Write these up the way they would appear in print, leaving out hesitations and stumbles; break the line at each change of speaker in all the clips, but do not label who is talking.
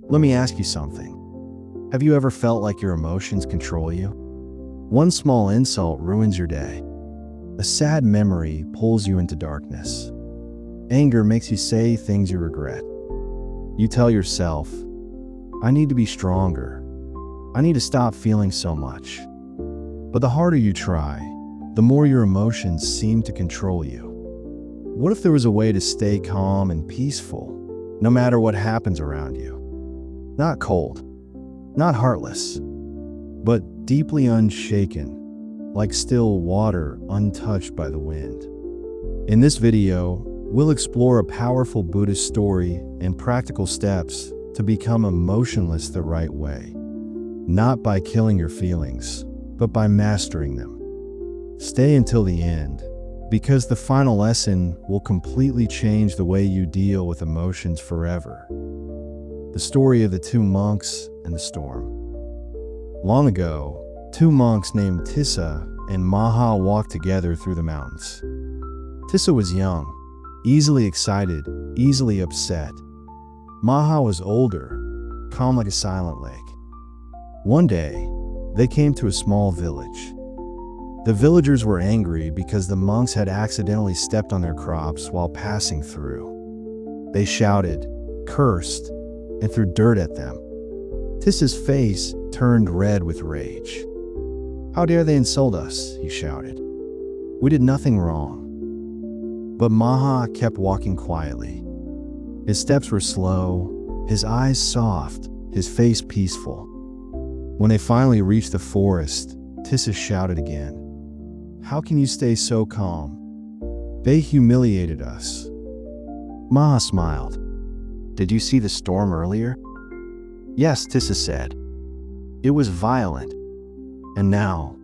Let me ask you something. Have you ever felt like your emotions control you? One small insult ruins your day. A sad memory pulls you into darkness. Anger makes you say things you regret. You tell yourself, I need to be stronger. I need to stop feeling so much. But the harder you try, the more your emotions seem to control you. What if there was a way to stay calm and peaceful, no matter what happens around you? Not cold, not heartless, but deeply unshaken, like still water untouched by the wind. In this video, we'll explore a powerful Buddhist story and practical steps to become emotionless the right way, not by killing your feelings, but by mastering them. Stay until the end, because the final lesson will completely change the way you deal with emotions forever. The story of the two monks and the storm. Long ago, two monks named Tissa and Maha walked together through the mountains. Tissa was young, easily excited, easily upset. Maha was older, calm like a silent lake. One day, they came to a small village. The villagers were angry because the monks had accidentally stepped on their crops while passing through. They shouted, cursed, and threw dirt at them. Tissa's face turned red with rage. How dare they insult us, he shouted. We did nothing wrong. But Maha kept walking quietly. His steps were slow, his eyes soft, his face peaceful. When they finally reached the forest, Tissa shouted again. How can you stay so calm? They humiliated us. Maha smiled. Did you see the storm earlier? Yes, Tissa said. It was violent. And now?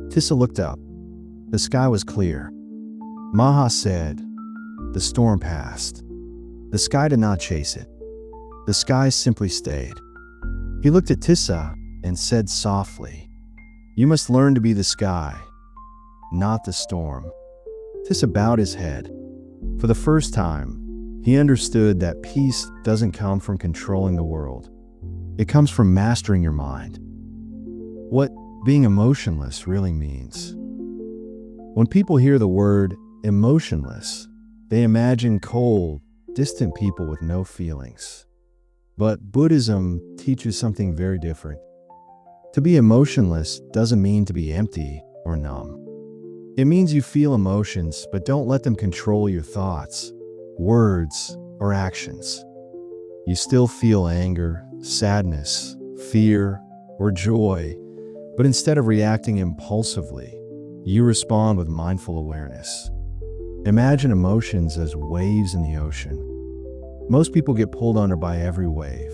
Tissa looked up. The sky was clear. Maha said, the storm passed. The sky did not chase it. The sky simply stayed. He looked at Tissa and said softly, you must learn to be the sky, not the storm. Tissa bowed his head. For the first time, he understood that peace doesn't come from controlling the world. It comes from mastering your mind. What being emotionless really means. When people hear the word emotionless, they imagine cold, distant people with no feelings. But Buddhism teaches something very different. To be emotionless doesn't mean to be empty or numb. It means you feel emotions, but don't let them control your thoughts, words, or actions. You still feel anger, sadness, fear, or joy, but instead of reacting impulsively, you respond with mindful awareness. Imagine emotions as waves in the ocean. Most people get pulled under by every wave.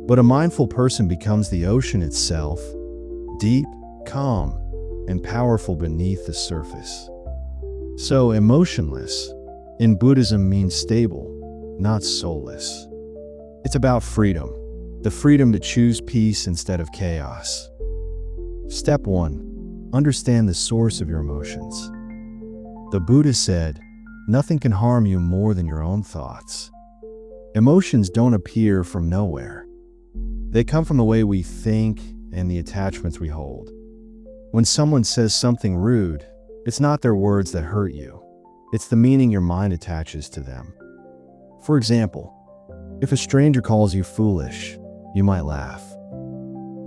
But a mindful person becomes the ocean itself, deep, calm, and powerful beneath the surface. So emotionless in Buddhism means stable, not soulless. It's about freedom, the freedom to choose peace instead of chaos. Step 1. Understand the source of your emotions. The Buddha said, nothing can harm you more than your own thoughts. Emotions don't appear from nowhere. They come from the way we think and the attachments we hold. When someone says something rude, it's not their words that hurt you. It's the meaning your mind attaches to them. For example, if a stranger calls you foolish, you might laugh.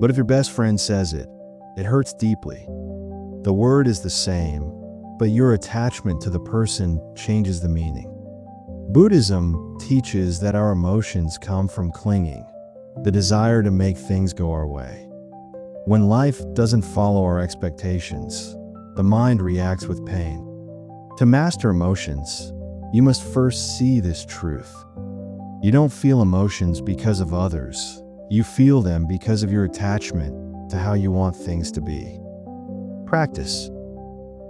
But if your best friend says it, it hurts deeply. The word is the same, but your attachment to the person changes the meaning. Buddhism teaches that our emotions come from clinging, the desire to make things go our way. When life doesn't follow our expectations, the mind reacts with pain. To master emotions, you must first see this truth. You don't feel emotions because of others. You feel them because of your attachment to how you want things to be. Practice.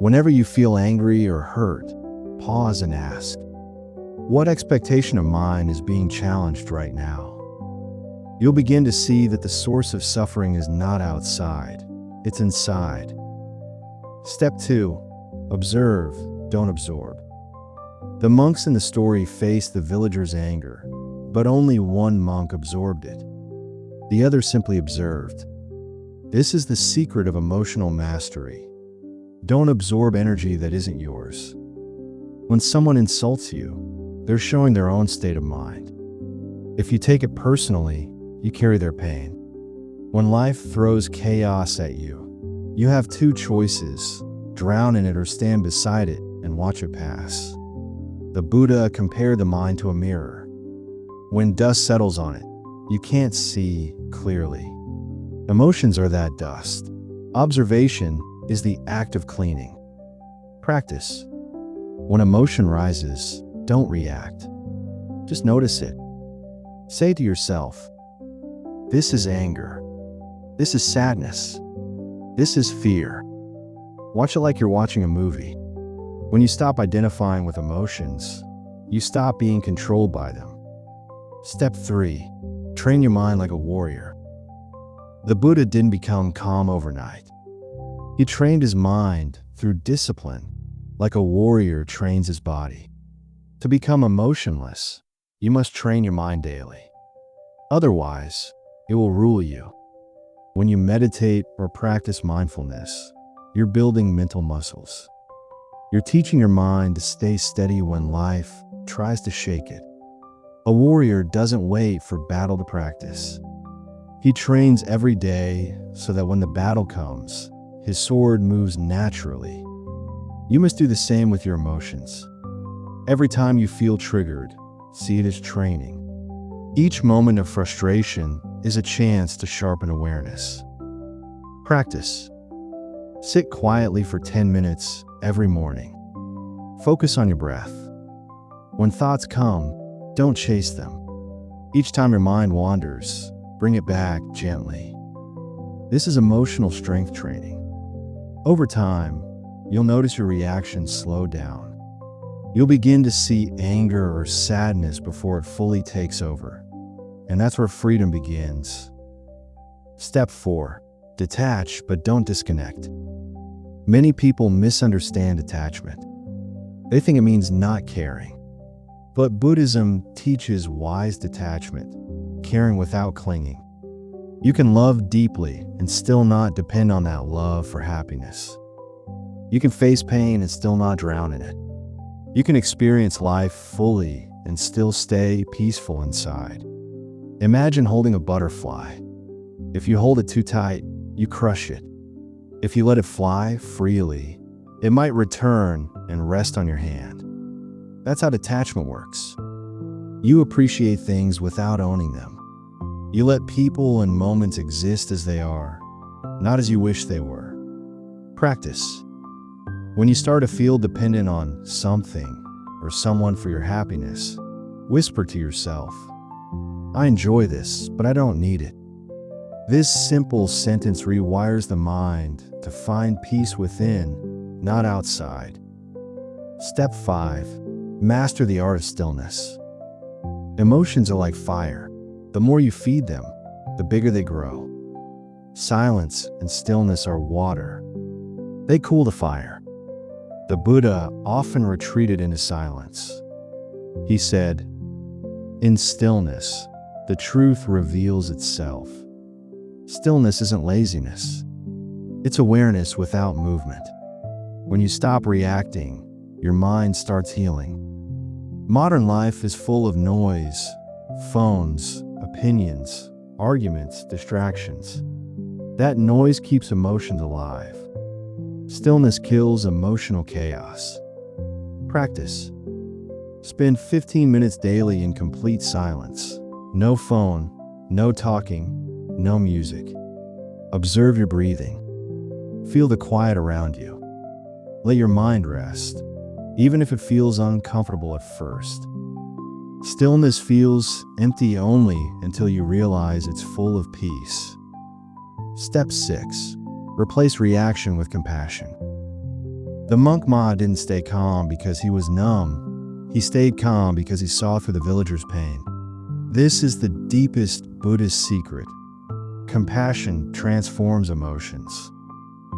Whenever you feel angry or hurt, pause and ask, what expectation of mine is being challenged right now? You'll begin to see that the source of suffering is not outside, it's inside. Step 2. Observe, don't absorb. The monks in the story faced the villagers' anger. but only one monk absorbed it. The other simply observed. This is the secret of emotional mastery. Don't absorb energy that isn't yours. When someone insults you, they're showing their own state of mind. If you take it personally, you carry their pain. When life throws chaos at you, you have two choices: drown in it or stand beside it and watch it pass. The Buddha compared the mind to a mirror. When dust settles on it, you can't see clearly. Emotions are that dust. Observation is the act of cleaning. Practice. When emotion rises, don't react. Just notice it. Say to yourself, this is anger. This is sadness. This is fear. Watch it like you're watching a movie. When you stop identifying with emotions, you stop being controlled by them. Step 3. Train your mind like a warrior. The Buddha didn't become calm overnight. He trained his mind through discipline, like a warrior trains his body. To become emotionless, you must train your mind daily. Otherwise, it will rule you. When you meditate or practice mindfulness, you're building mental muscles. You're teaching your mind to stay steady when life tries to shake it. A warrior doesn't wait for battle to practice. He trains every day so that when the battle comes, his sword moves naturally. You must do the same with your emotions. Every time you feel triggered, see it as training. Each moment of frustration is a chance to sharpen awareness. Practice. Sit quietly for 10 minutes every morning. Focus on your breath. When thoughts come, don't chase them. Each time your mind wanders, bring it back gently. This is emotional strength training. Over time, you'll notice your reactions slow down. You'll begin to see anger or sadness before it fully takes over. And that's where freedom begins. Step 4. Detach, but don't disconnect. Many people misunderstand detachment. They think it means not caring. But Buddhism teaches wise detachment, caring without clinging. You can love deeply and still not depend on that love for happiness. You can face pain and still not drown in it. You can experience life fully and still stay peaceful inside. Imagine holding a butterfly. If you hold it too tight, you crush it. If you let it fly freely, it might return and rest on your hand. That's how detachment works. You appreciate things without owning them. You let people and moments exist as they are, not as you wish they were. Practice. When you start to feel dependent on something or someone for your happiness, whisper to yourself, I enjoy this, but I don't need it. This simple sentence rewires the mind to find peace within, not outside. Step 5. Master the art of stillness. Emotions are like fire. The more you feed them, the bigger they grow. Silence and stillness are water. They cool the fire. The Buddha often retreated into silence. He said, in stillness, the truth reveals itself. Stillness isn't laziness. It's awareness without movement. When you stop reacting, your mind starts healing. Modern life is full of noise, phones, opinions, arguments, distractions. That noise keeps emotions alive. Stillness kills emotional chaos. Practice. Spend 15 minutes daily in complete silence. No phone, no talking, no music. Observe your breathing. Feel the quiet around you. Let your mind rest, even if it feels uncomfortable at first. Stillness feels empty only until you realize it's full of peace. Step 6. Replace reaction with compassion. The monk Ma didn't stay calm because he was numb. He stayed calm because he saw through the villager's pain. This is the deepest Buddhist secret. Compassion transforms emotions.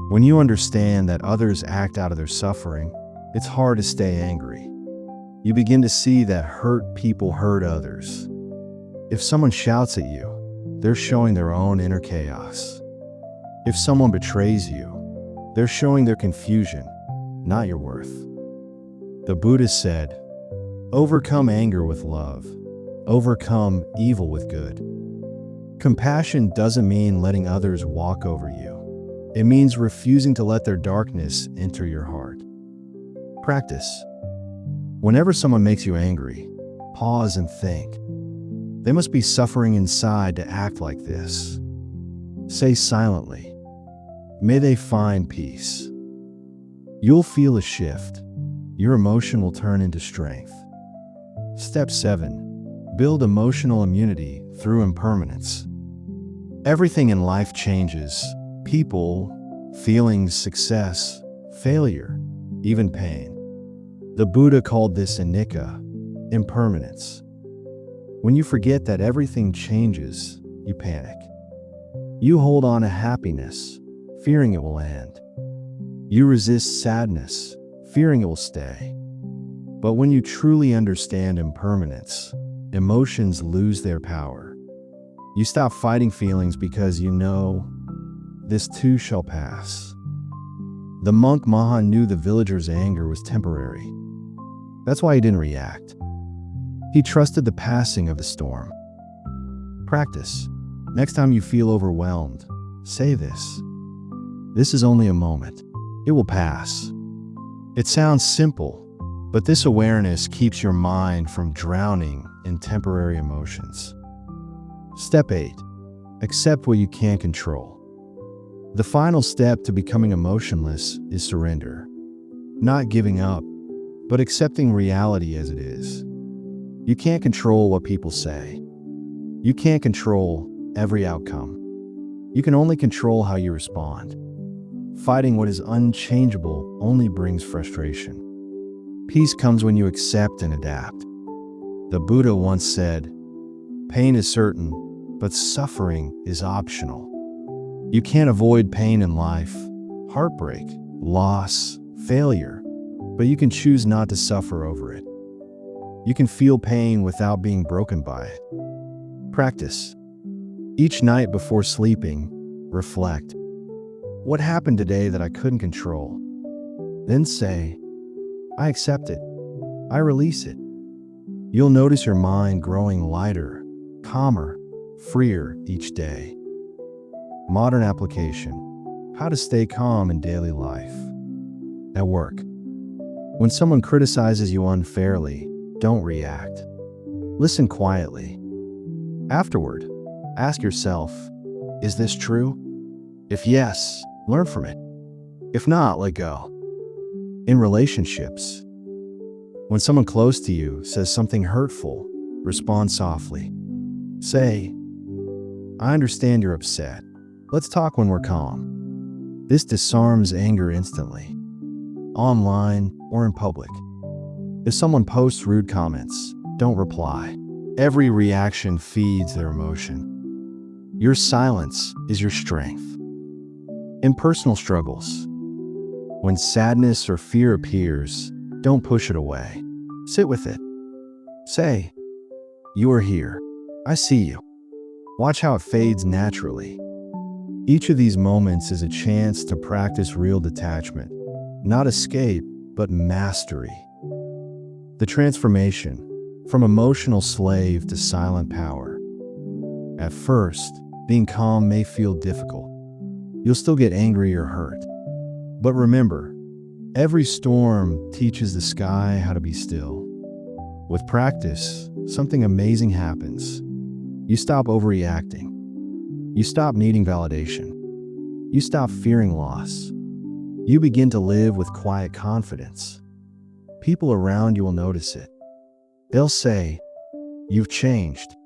When you understand that others act out of their suffering, it's hard to stay angry. You begin to see that hurt people hurt others. If someone shouts at you, they're showing their own inner chaos. If someone betrays you, they're showing their confusion, not your worth. The Buddha said, "Overcome anger with love. Overcome evil with good." Compassion doesn't mean letting others walk over you. It means refusing to let their darkness enter your heart. Practice. Whenever someone makes you angry, pause and think. They must be suffering inside to act like this. Say silently, "May they find peace." You'll feel a shift. Your emotion will turn into strength. Step 7. Build emotional immunity through impermanence. Everything in life changes. People, feelings, success, failure, even pain. The Buddha called this anicca, impermanence. When you forget that everything changes, you panic. You hold on to happiness, fearing it will end. You resist sadness, fearing it will stay. But when you truly understand impermanence, emotions lose their power. You stop fighting feelings because you know this too shall pass. The monk Maha knew the villager's anger was temporary. That's why he didn't react. He trusted the passing of the storm. Practice. Next time you feel overwhelmed, say this. "This is only a moment. It will pass." It sounds simple, but this awareness keeps your mind from drowning in temporary emotions. Step 8. Accept what you can't control. The final step to becoming emotionless is surrender. Not giving up, but accepting reality as it is. You can't control what people say. You can't control every outcome. You can only control how you respond. Fighting what is unchangeable only brings frustration. Peace comes when you accept and adapt. The Buddha once said, "Pain is certain, but suffering is optional." You can't avoid pain in life, heartbreak, loss, failure, but you can choose not to suffer over it. You can feel pain without being broken by it. Practice. Each night before sleeping, reflect. What happened today that I couldn't control? Then say, "I accept it. I release it." You'll notice your mind growing lighter, calmer, freer each day. Modern application. How to stay calm in daily life. At work. When someone criticizes you unfairly, don't react. Listen quietly. Afterward, ask yourself, is this true? If yes, learn from it. If not, let go. In relationships, when someone close to you says something hurtful, respond softly. Say, "I understand you're upset. Let's talk when we're calm." This disarms anger instantly, online or in public. If someone posts rude comments, don't reply. Every reaction feeds their emotion. Your silence is your strength. In personal struggles, when sadness or fear appears, don't push it away. Sit with it. Say, "You are here. I see you." Watch how it fades naturally. Each of these moments is a chance to practice real detachment, not escape, but mastery. The transformation from emotional slave to silent power. At first, being calm may feel difficult. You'll still get angry or hurt. But remember, every storm teaches the sky how to be still. With practice, something amazing happens. You stop overreacting. You stop needing validation. You stop fearing loss. You begin to live with quiet confidence. People around you will notice it. They'll say, "You've changed.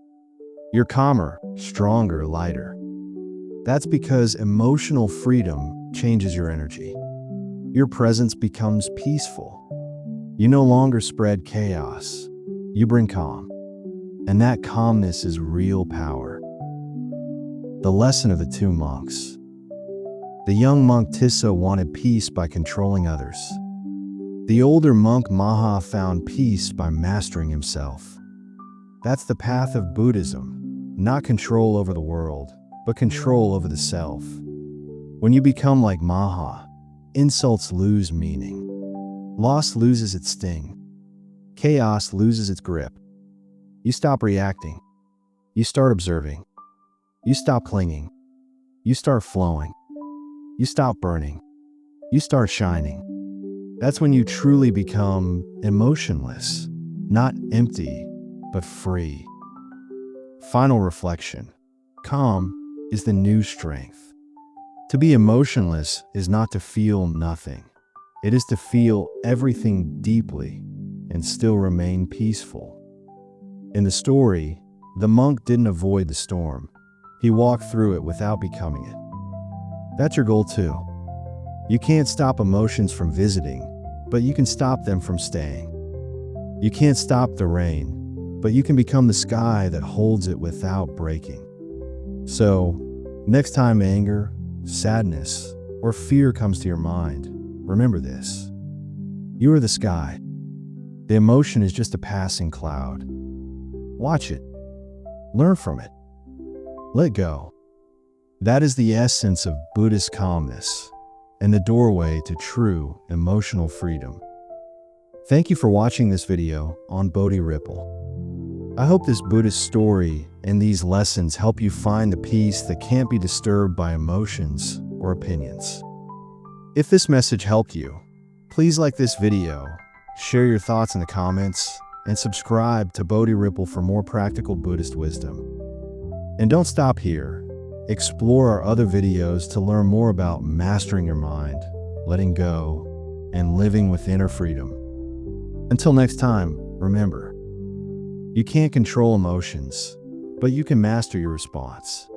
You're calmer, stronger, lighter." That's because emotional freedom changes your energy. Your presence becomes peaceful. You no longer spread chaos. You bring calm. And that calmness is real power. The lesson of the two monks. The young monk Tissa wanted peace by controlling others. The older monk Maha found peace by mastering himself. That's the path of Buddhism, not control over the world, but control over the self. When you become like Maha, insults lose meaning. Loss loses its sting. Chaos loses its grip. You stop reacting. You start observing. You stop clinging. You start flowing. You stop burning. You start shining. That's when you truly become emotionless, not empty, but free. Final reflection. Calm is the new strength. To be emotionless is not to feel nothing. It is to feel everything deeply and still remain peaceful. In the story, the monk didn't avoid the storm. He walked through it without becoming it. That's your goal too. You can't stop emotions from visiting, but you can stop them from staying. You can't stop the rain, but you can become the sky that holds it without breaking. So, next time anger, sadness, or fear comes to your mind, remember this. You are the sky. The emotion is just a passing cloud. Watch it. Learn from it. Let go. That is the essence of Buddhist calmness and the doorway to true emotional freedom. Thank you for watching this video on BodhiRipple. I hope this Buddhist story and these lessons help you find the peace that can't be disturbed by emotions or opinions. If this message helped you, please like this video, share your thoughts in the comments, and subscribe to BodhiRipple for more practical Buddhist wisdom. And don't stop here. Explore our other videos to learn more about mastering your mind, letting go, and living with inner freedom. Until next time, remember, you can't control emotions, but you can master your response.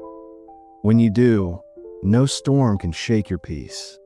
When you do, no storm can shake your peace.